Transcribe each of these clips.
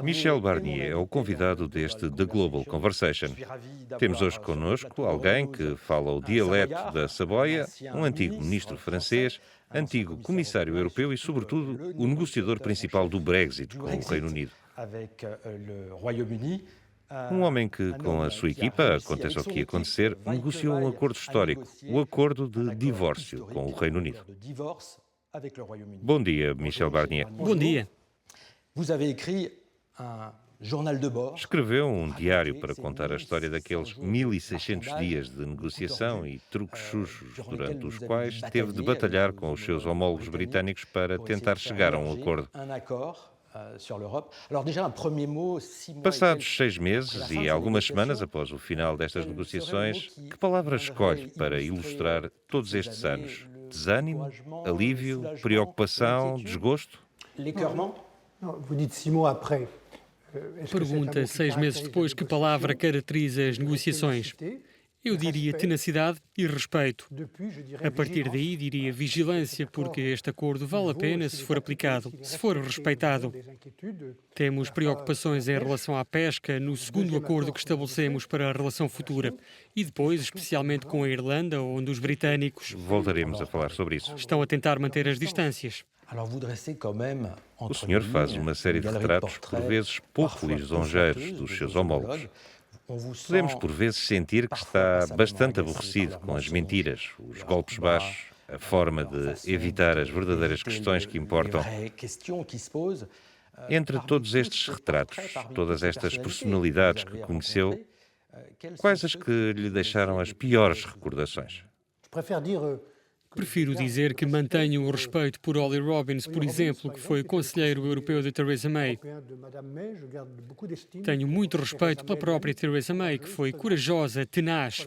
Michel Barnier é o convidado deste The Global Conversation. Temos hoje connosco alguém que fala o dialeto da Saboia, um antigo ministro francês, antigo comissário europeu e, sobretudo, o negociador principal do Brexit com o Reino Unido. Um homem que, com a sua equipa, aconteça o que acontecer, negociou um acordo histórico, o acordo de divórcio com o Reino Unido. Bom dia, Michel Barnier. Bom dia. Escreveu um diário para contar a história daqueles 1600 dias de negociação e truques sujos durante os quais teve de batalhar com os seus homólogos britânicos para tentar chegar a um acordo. Passados 6 meses e algumas semanas após o final destas negociações, que palavra escolhe para ilustrar todos estes anos? Desânimo, alívio, preocupação, desgosto? Pergunta 6 meses depois que palavra caracteriza as negociações. Eu diria tenacidade e respeito. A partir daí diria vigilância, porque este acordo vale a pena se for aplicado, se for respeitado. Temos preocupações em relação à pesca no segundo acordo que estabelecemos para a relação futura e depois, especialmente com a Irlanda, onde os britânicos Voltaremos a falar sobre isso. estão a tentar manter as distâncias. O senhor faz uma série de retratos, por vezes pouco lisonjeiros, dos seus homólogos. Podemos, por vezes, sentir que está bastante aborrecido com as mentiras, os golpes baixos, a forma de evitar as verdadeiras questões que importam. Entre todos estes retratos, todas estas personalidades que conheceu, quais as que lhe deixaram as piores recordações? Prefiro dizer que mantenho o respeito por Ollie Robbins, por exemplo, que foi conselheiro europeu de Theresa May. Tenho muito respeito pela própria Theresa May, que foi corajosa, tenaz.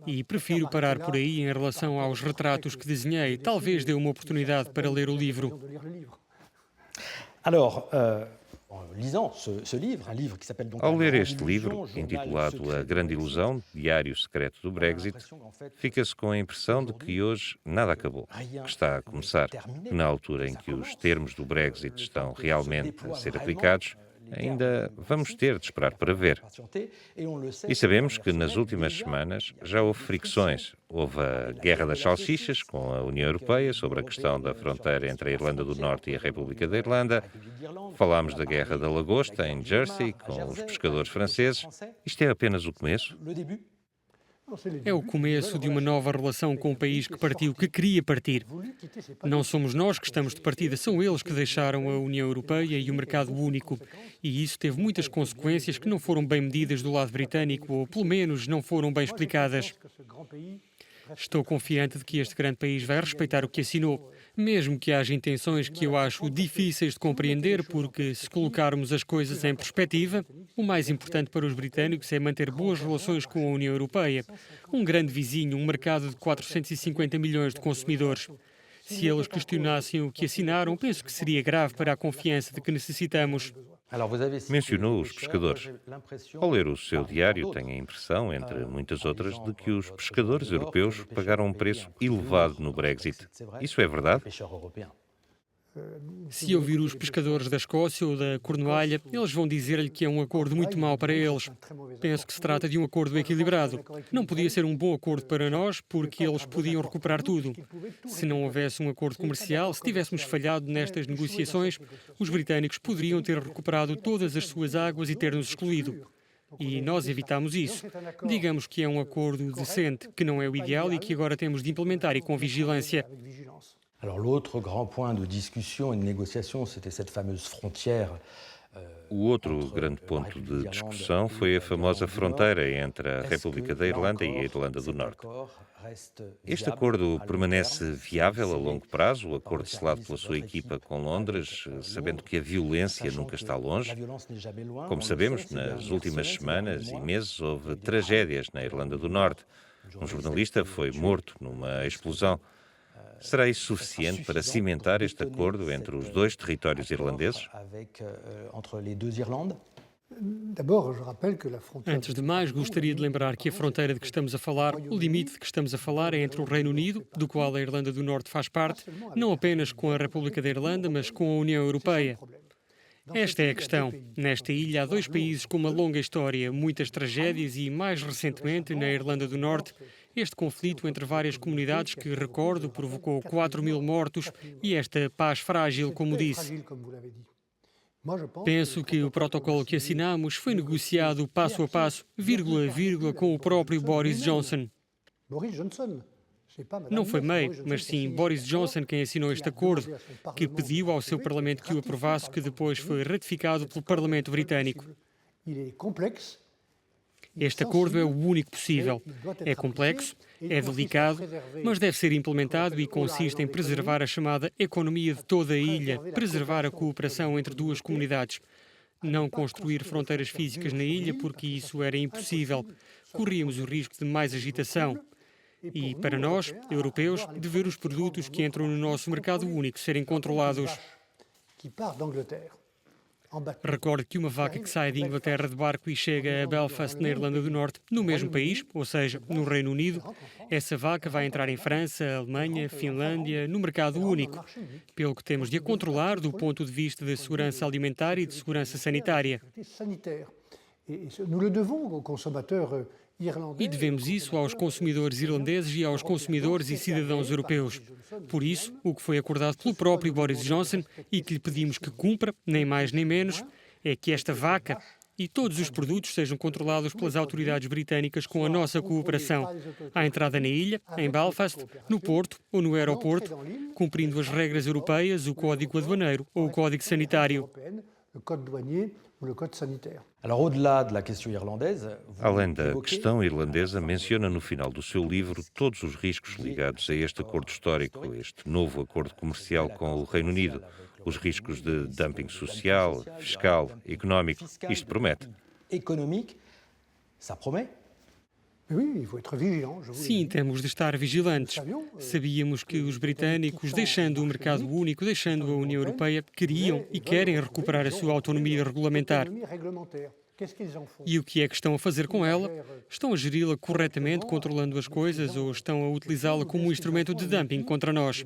E prefiro parar por aí em relação aos retratos que desenhei. Talvez dê uma oportunidade para ler o livro. Ao ler este livro, intitulado A Grande Ilusão, Diário Secreto do Brexit, fica-se com a impressão de que hoje nada acabou, que está a começar, que na altura em que os termos do Brexit estão realmente a ser aplicados, ainda vamos ter de esperar para ver. E sabemos que nas últimas semanas já houve fricções. Houve a Guerra das Salsichas com a União Europeia sobre a questão da fronteira entre a Irlanda do Norte e a República da Irlanda. Falámos da Guerra da Lagosta em Jersey com os pescadores franceses. Isto é apenas o começo? É o começo de uma nova relação com um país que partiu, que queria partir. Não somos nós que estamos de partida, são eles que deixaram a União Europeia e o mercado único. E isso teve muitas consequências que não foram bem medidas do lado britânico, ou pelo menos não foram bem explicadas. Estou confiante de que este grande país vai respeitar o que assinou, mesmo que haja intenções que eu acho difíceis de compreender, porque, se colocarmos as coisas em perspectiva, o mais importante para os britânicos é manter boas relações com a União Europeia, um grande vizinho, um mercado de 450 milhões de consumidores. Se eles questionassem o que assinaram, penso que seria grave para a confiança de que necessitamos. Mencionou os pescadores. Ao ler o seu diário, tenho a impressão, entre muitas outras, de que os pescadores europeus pagaram um preço elevado no Brexit. Isso é verdade? Se ouvir os pescadores da Escócia ou da Cornualha, eles vão dizer-lhe que é um acordo muito mau para eles. Penso que se trata de um acordo equilibrado. Não podia ser um bom acordo para nós, porque eles podiam recuperar tudo. Se não houvesse um acordo comercial, se tivéssemos falhado nestas negociações, os britânicos poderiam ter recuperado todas as suas águas e ter-nos excluído. E nós evitamos isso. Digamos que é um acordo decente, que não é o ideal e que agora temos de implementar e com vigilância. L'autre grand point de discussion et de négociation, c'était cette fameuse frontière. O outro grande ponto de discussão foi a famosa fronteira entre a República da Irlanda e a Irlanda do Norte. Este acordo permanece viável a longo prazo, o acordo selado pela sua equipa com Londres, sabendo que a violência nunca está longe. Como sabemos, nas últimas semanas e meses houve tragédias na Irlanda do Norte. Um jornalista foi morto numa explosão. Será isso suficiente para cimentar este acordo entre os dois territórios irlandeses? Antes de mais, gostaria de lembrar que a fronteira de que estamos a falar, o limite de que estamos a falar é entre o Reino Unido, do qual a Irlanda do Norte faz parte, não apenas com a República da Irlanda, mas com a União Europeia. Esta é a questão. Nesta ilha há dois países com uma longa história, muitas tragédias e, mais recentemente, na Irlanda do Norte, este conflito entre várias comunidades que, recordo, provocou 4.000 mortos e esta paz frágil, como disse. Penso que o protocolo que assinamos foi negociado passo a passo, vírgula a vírgula, com o próprio Boris Johnson. Não foi May, mas sim Boris Johnson quem assinou este acordo, que pediu ao seu Parlamento que o aprovasse, que depois foi ratificado pelo Parlamento britânico. Este acordo é o único possível. É complexo, é delicado, mas deve ser implementado e consiste em preservar a chamada economia de toda a ilha, preservar a cooperação entre duas comunidades. Não construir fronteiras físicas na ilha, porque isso era impossível. Corríamos o risco de mais agitação. E, para nós, europeus, de ver os produtos que entram no nosso mercado único serem controlados. Recorde que uma vaca que sai de Inglaterra de barco e chega a Belfast, na Irlanda do Norte, no mesmo país, ou seja, no Reino Unido, essa vaca vai entrar em França, Alemanha, Finlândia, no mercado único, pelo que temos de a controlar do ponto de vista de segurança alimentar e de segurança sanitária. E devemos isso aos consumidores irlandeses e aos consumidores e cidadãos europeus. Por isso, o que foi acordado pelo próprio Boris Johnson e que lhe pedimos que cumpra, nem mais nem menos, é que esta vaca e todos os produtos sejam controlados pelas autoridades britânicas com a nossa cooperação. À entrada na ilha, em Belfast, no porto ou no aeroporto, cumprindo as regras europeias, o Código Aduaneiro ou o Código Sanitário. Além da questão irlandesa, menciona no final do seu livro todos os riscos ligados a este acordo histórico, este novo acordo comercial com o Reino Unido. Os riscos de dumping social, fiscal, económico. Isto promete. Sim, temos de estar vigilantes. Sabíamos que os britânicos, deixando o mercado único, deixando a União Europeia, queriam e querem recuperar a sua autonomia regulamentar. E o que é que estão a fazer com ela? Estão a geri-la corretamente, controlando as coisas, ou estão a utilizá-la como um instrumento de dumping contra nós?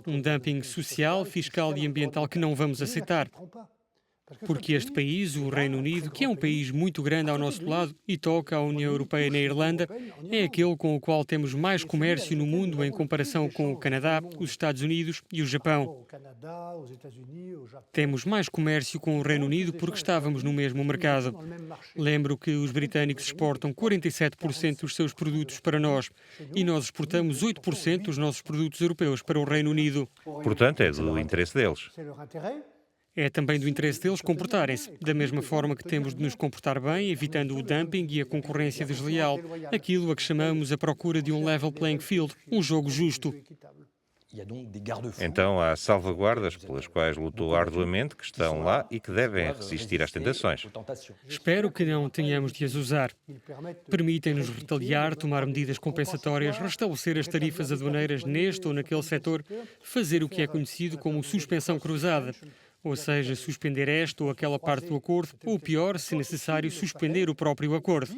Um dumping social, fiscal e ambiental que não vamos aceitar. Porque este país, o Reino Unido, que é um país muito grande ao nosso lado e toca à União Europeia na Irlanda, é aquele com o qual temos mais comércio no mundo em comparação com o Canadá, os Estados Unidos e o Japão. Temos mais comércio com o Reino Unido porque estávamos no mesmo mercado. Lembro que os britânicos exportam 47% dos seus produtos para nós e nós exportamos 8% dos nossos produtos europeus para o Reino Unido. Portanto, é do interesse deles. É também do interesse deles comportarem-se, da mesma forma que temos de nos comportar bem, evitando o dumping e a concorrência desleal, aquilo a que chamamos a procura de um level playing field, um jogo justo. Então há salvaguardas pelas quais lutou arduamente, que estão lá e que devem resistir às tentações. Espero que não tenhamos de as usar. Permitem-nos retaliar, tomar medidas compensatórias, restabelecer as tarifas aduaneiras neste ou naquele setor, fazer o que é conhecido como suspensão cruzada. Ou seja, suspender esta ou aquela parte do acordo, ou pior, se necessário, suspender o próprio acordo.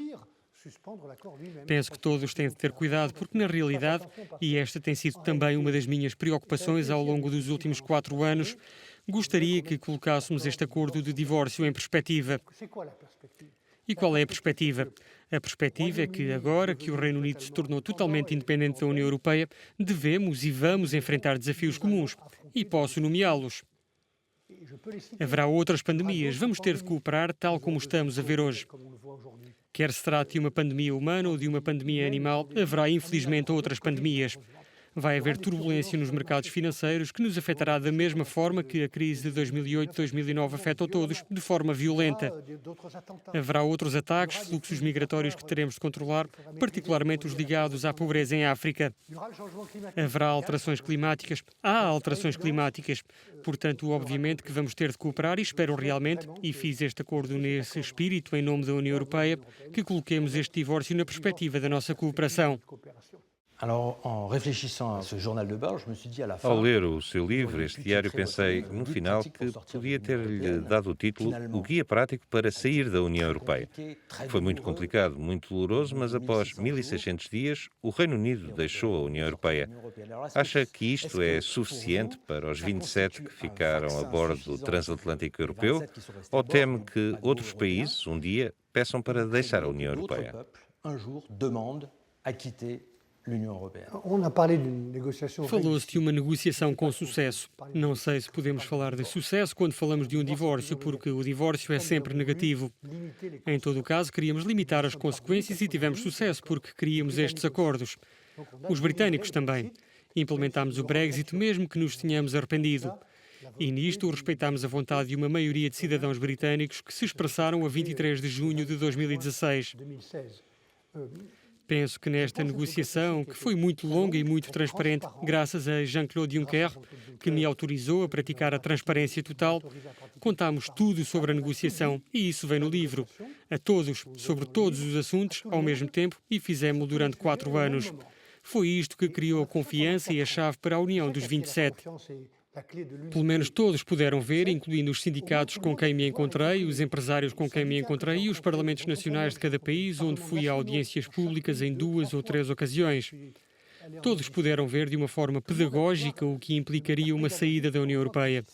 Penso que todos têm de ter cuidado, porque na realidade, e esta tem sido também uma das minhas preocupações ao longo dos últimos 4 anos, gostaria que colocássemos este acordo de divórcio em perspectiva. E qual é a perspectiva? A perspectiva é que agora que o Reino Unido se tornou totalmente independente da União Europeia, devemos e vamos enfrentar desafios comuns. E posso nomeá-los. Haverá outras pandemias. Vamos ter de cooperar tal como estamos a ver hoje. Quer se trate de uma pandemia humana ou de uma pandemia animal, haverá infelizmente outras pandemias. Vai haver turbulência nos mercados financeiros que nos afetará da mesma forma que a crise de 2008-2009 afetou todos, de forma violenta. Haverá outros ataques, fluxos migratórios que teremos de controlar, particularmente os ligados à pobreza em África. Haverá alterações climáticas. Há alterações climáticas. Portanto, obviamente que vamos ter de cooperar e espero realmente, e fiz este acordo nesse espírito em nome da União Europeia, que coloquemos este divórcio na perspectiva da nossa cooperação. Ao ler o seu livro, este diário, pensei, no final, que podia ter-lhe dado o título O Guia Prático para Sair da União Europeia. Foi muito complicado, muito doloroso, mas após 1600 dias, o Reino Unido deixou a União Europeia. Acha que isto é suficiente para os 27 que ficaram a bordo do transatlântico europeu? Ou teme que outros países, um dia, peçam para deixar a União Europeia? Falou-se de uma negociação com sucesso. Não sei se podemos falar de sucesso quando falamos de um divórcio, porque o divórcio é sempre negativo. Em todo o caso, queríamos limitar as consequências e tivemos sucesso, porque queríamos estes acordos. Os britânicos também. Implementámos o Brexit, mesmo que nos tenhamos arrependido. E nisto respeitámos a vontade de uma maioria de cidadãos britânicos que se expressaram a 23 de junho de 2016. Penso que nesta negociação, que foi muito longa e muito transparente, graças a Jean-Claude Juncker, que me autorizou a praticar a transparência total, contámos tudo sobre a negociação e isso vem no livro. A todos, sobre todos os assuntos, ao mesmo tempo, e fizemos-lo durante 4 anos. Foi isto que criou a confiança e a chave para a união dos 27. Pelo menos todos puderam ver, incluindo os sindicatos com quem me encontrei, os empresários com quem me encontrei e os parlamentos nacionais de cada país, onde fui a audiências públicas em 2 ou 3 ocasiões. Todos puderam ver de uma forma pedagógica o que implicaria uma saída da União Europeia.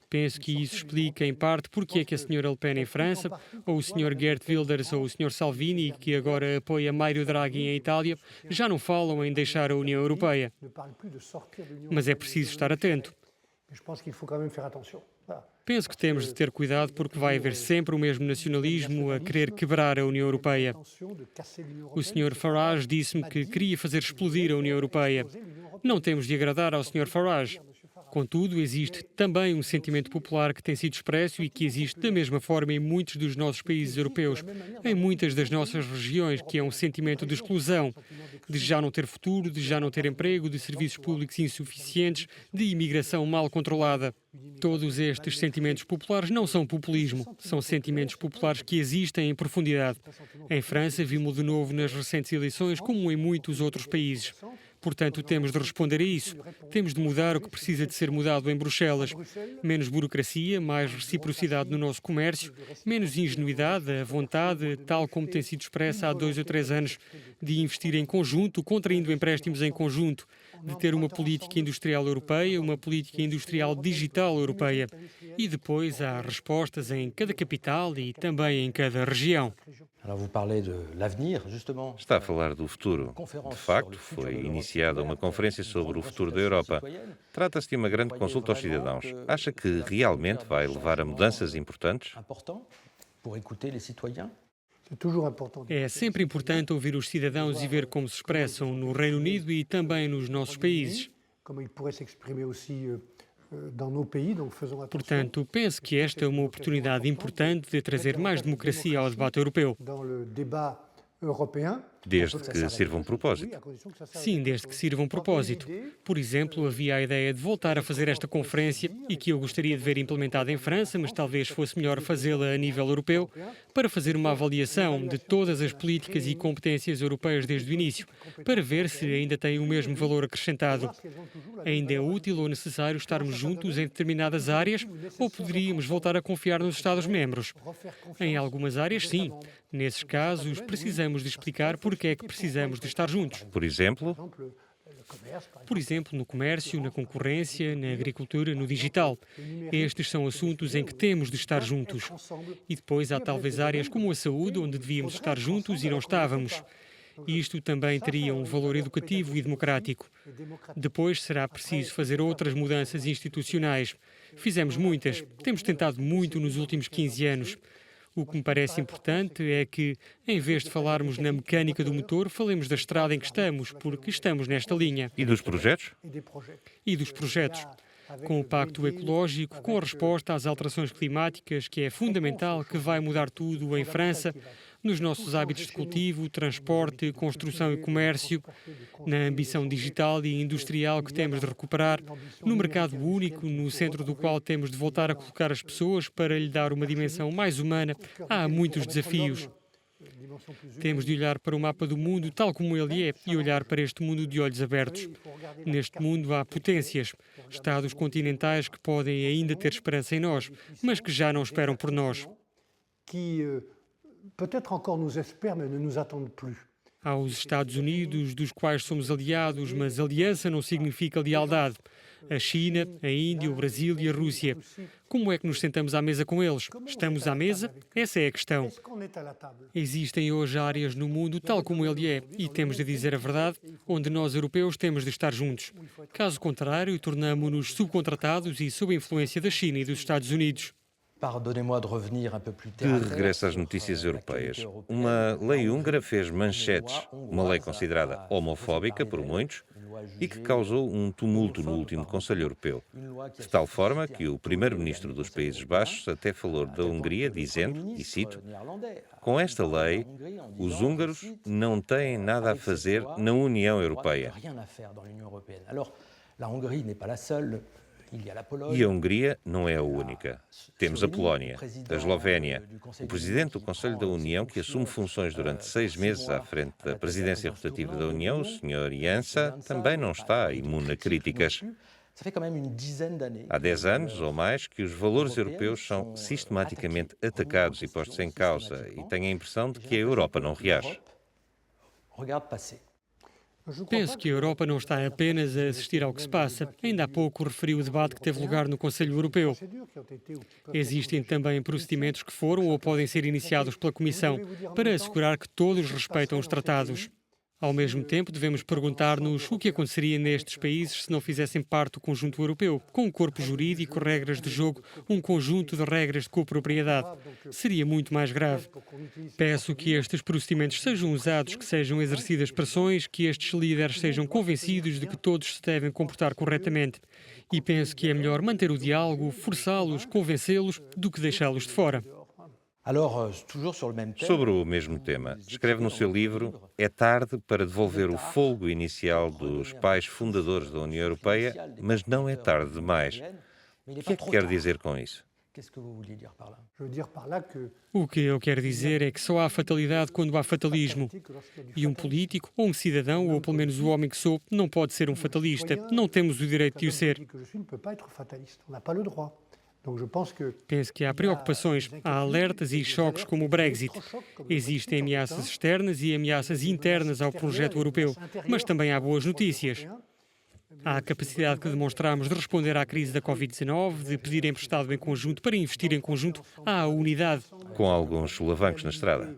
Penso que isso explica, em parte, porque é que a Sra. Le Pen em França, ou o Sr. Geert Wilders ou o Sr. Salvini, que agora apoia Mário Draghi em Itália, já não falam em deixar a União Europeia. Mas é preciso estar atento. Penso que temos de ter cuidado porque vai haver sempre o mesmo nacionalismo a querer quebrar a União Europeia. O Sr. Farage disse-me que queria fazer explodir a União Europeia. Não temos de agradar ao Sr. Farage. Contudo, existe também um sentimento popular que tem sido expresso e que existe da mesma forma em muitos dos nossos países europeus, em muitas das nossas regiões, que é um sentimento de exclusão, de já não ter futuro, de já não ter emprego, de serviços públicos insuficientes, de imigração mal controlada. Todos estes sentimentos populares não são populismo, são sentimentos populares que existem em profundidade. Em França, vimos de novo nas recentes eleições, como em muitos outros países. Portanto, temos de responder a isso. Temos de mudar o que precisa de ser mudado em Bruxelas. Menos burocracia, mais reciprocidade no nosso comércio, menos ingenuidade, a vontade, tal como tem sido expressa há 2 ou 3 anos, de investir em conjunto, contraindo empréstimos em conjunto, de ter uma política industrial europeia, uma política industrial digital europeia. E depois há respostas em cada capital e também em cada região. Está a falar do futuro. De facto, foi iniciada uma conferência sobre o futuro da Europa. Trata-se de uma grande consulta aos cidadãos. Acha que realmente vai levar a mudanças importantes? É sempre importante ouvir os cidadãos e ver como se expressam no Reino Unido e também nos nossos países. Portanto, penso que esta é uma oportunidade importante de trazer mais democracia ao debate europeu. Desde que sirva um propósito. Sim, desde que sirva um propósito. Por exemplo, havia a ideia de voltar a fazer esta conferência e que eu gostaria de ver implementada em França, mas talvez fosse melhor fazê-la a nível europeu, para fazer uma avaliação de todas as políticas e competências europeias desde o início, para ver se ainda têm o mesmo valor acrescentado. Ainda é útil ou necessário estarmos juntos em determinadas áreas ou poderíamos voltar a confiar nos Estados-membros? Em algumas áreas, sim. Nesses casos, precisamos de explicar porque é que precisamos de estar juntos. Por exemplo, no comércio, na concorrência, na agricultura, no digital. Estes são assuntos em que temos de estar juntos. E depois há talvez áreas como a saúde, onde devíamos estar juntos e não estávamos. Isto também teria um valor educativo e democrático. Depois será preciso fazer outras mudanças institucionais. Fizemos muitas. Temos tentado muito nos últimos 15 anos. O que me parece importante é que, em vez de falarmos na mecânica do motor, falemos da estrada em que estamos, porque estamos nesta linha. E dos projetos? E dos projetos. Com o Pacto Ecológico, com a resposta às alterações climáticas, que é fundamental, que vai mudar tudo em França, nos nossos hábitos de cultivo, transporte, construção e comércio, na ambição digital e industrial que temos de recuperar, no mercado único, no centro do qual temos de voltar a colocar as pessoas para lhe dar uma dimensão mais humana. Há muitos desafios. Temos de olhar para o mapa do mundo tal como ele é e olhar para este mundo de olhos abertos. Neste mundo há potências, Estados continentais que podem ainda ter esperança em nós, mas que já não esperam por nós. Peut-être encore nous espèrent, mais ne nous attendent plus. Há os Estados Unidos, dos quais somos aliados, mas aliança não significa lealdade. A China, a Índia, o Brasil e a Rússia. Como é que nos sentamos à mesa com eles? Estamos à mesa? Essa é a questão. Est-ce qu'on est à la table? Existem hoje áreas no mundo tal como ele é, e temos de dizer a verdade, onde nós europeus temos de estar juntos. Caso contrário, tornamo-nos subcontratados e sob a influência da China e dos Estados Unidos. Pardonnez-moi de revenir un peu plus De terre à terre. regresso às notícias europeias, uma lei húngara fez manchetes, uma lei considerada homofóbica por muitos e que causou um tumulto no último Conselho Europeu, de tal forma que o primeiro-ministro dos Países Baixos até falou da Hungria, dizendo, e cito, com esta lei, os húngaros não têm nada a fazer na União Europeia. Rien à faire dans l'Union européenne. Alors, la Hongrie n'est pas la seule. Il y a la E Pologne. a Hungria não é a única. Temos a Polónia, a Eslovénia, o presidente do Conselho da União, que assume funções durante 6 meses à frente da presidência rotativa da União, o Sr. Janša, também não está imune a críticas. Ça fait quand même une dizaine d'années. Há 10 anos ou mais que os valores europeus são sistematicamente atacados e postos em causa e tenho a impressão de que a Europa não reage. Regarde passer. Penso que a Europa não está apenas a assistir ao que se passa. Ainda há pouco referi o debate que teve lugar no Conselho Europeu. Existem também procedimentos que foram ou podem ser iniciados pela Comissão para assegurar que todos respeitam os tratados. Ao mesmo tempo, devemos perguntar-nos o que aconteceria nestes países se não fizessem parte do conjunto europeu, com um corpo jurídico, regras de jogo, um conjunto de regras de copropriedade. Seria muito mais grave. Peço que estes procedimentos sejam usados, que sejam exercidas pressões, que estes líderes sejam convencidos de que todos se devem comportar corretamente. E penso que é melhor manter o diálogo, forçá-los, convencê-los, do que deixá-los de fora. Alors, toujours sur le même thème. Sobre o mesmo tema, escreve no seu livro É tarde para devolver o folgo inicial dos pais fundadores da União Europeia, mas não é tarde demais. Mais il O n'est que é pas que trop quer tard. dizer com isso? Qu'est-ce que vous vouliez dire par là? Je veux dire par là que O que eu quero dizer é que só há fatalidade quando há fatalismo. E um político, ou um cidadão, ou pelo menos o homem que sou, não pode ser um fatalista. Não temos o direito de o ser. que je suis ne peut pas être fataliste. On n'a pas le droit. Donc je pense que Penso que há preocupações, há alertas e choques como o Brexit. Existem ameaças externas e ameaças internas ao projeto europeu, mas também há boas notícias. Há a capacidade que demonstramos de responder à crise da Covid-19, de pedir emprestado em conjunto para investir em conjunto. Há a unidade. Com alguns solavancos na estrada.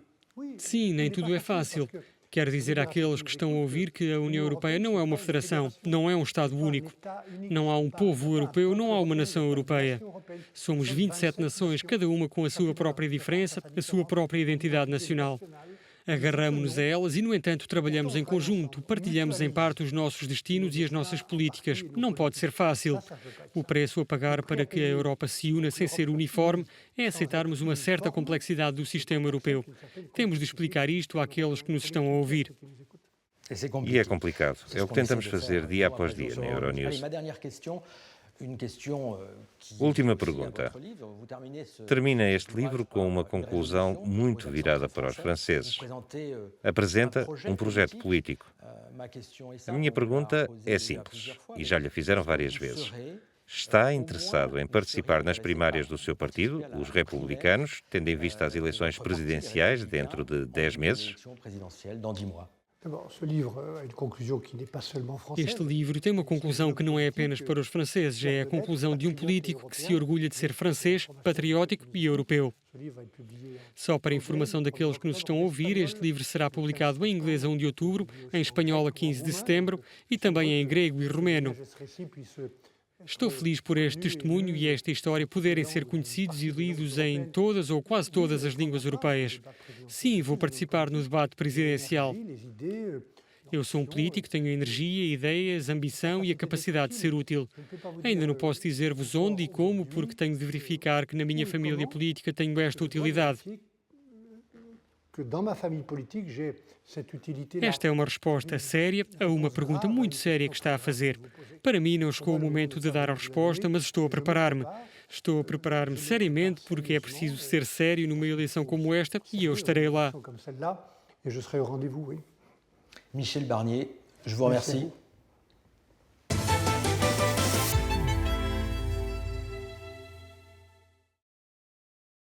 Sim, nem tudo é fácil. Quero dizer àqueles que estão a ouvir que a União Europeia não é uma federação, não é um Estado único. Não há um povo europeu, não há uma nação europeia. Somos 27 nações, cada uma com a sua própria diferença, a sua própria identidade nacional. Agarramo-nos a elas e, no entanto, trabalhamos em conjunto, partilhamos em parte os nossos destinos e as nossas políticas. Não pode ser fácil. O preço a pagar para que a Europa se una sem ser uniforme é aceitarmos uma certa complexidade do sistema europeu. Temos de explicar isto àqueles que nos estão a ouvir. Et c'est E compliqué. é complicado. C'est É ce o que qu'on tentamos essaie de fazer faire dia avec após dia nos na Allez, Euronews. ma dernière question, une question qui Última aussi à pergunta. votre livre. Vous terminez ce Termina este livro ouvrage com uma par conclusão résolution muito pour virada l'exemple para os français. franceses. Vous présentez, Apresenta um projeto politique. político. Ma question est A simple, minha on l'a pergunta posée é déjà simples plusieurs fois, e mais já lhe fizeram est-ce que várias vous vezes. serez Está interessado em participar nas primárias do seu partido, os republicanos, tendo em vista as eleições presidenciais dentro de 10 meses? élection présidentielle dans 10 mois? D'abord, ce livre a une conclusion qui n'est pas seulement française. Este livro tem uma conclusão que não é apenas para os franceses, é a conclusão de um político que se orgulha de ser francês, patriótico e europeu. Ce livre va être publié Só para informação daqueles que nos estão a ouvir, este livro será publicado em inglês a 1 de outubro, em espanhol a 15 de setembro e também em grego e romeno. ce récit puisse Estou feliz por este testemunho e esta história poderem ser conhecidos e lidos em todas ou quase todas as línguas europeias. Sim, vou participar no debate presidencial. les idées. Eu sou um político, tenho energia, ideias, ambição e a capacidade de ser útil. Ainda não posso dizer-vos onde e como, porque tenho de verificar que na minha família política tenho esta utilidade. Esta é uma resposta séria a uma pergunta muito séria que está a fazer. Para mim, não chegou o momento de dar a resposta, mas estou a preparar-me. Estou a preparar-me seriamente porque é preciso ser sério numa eleição como esta e eu estarei lá. Michel Barnier, je vous remercie.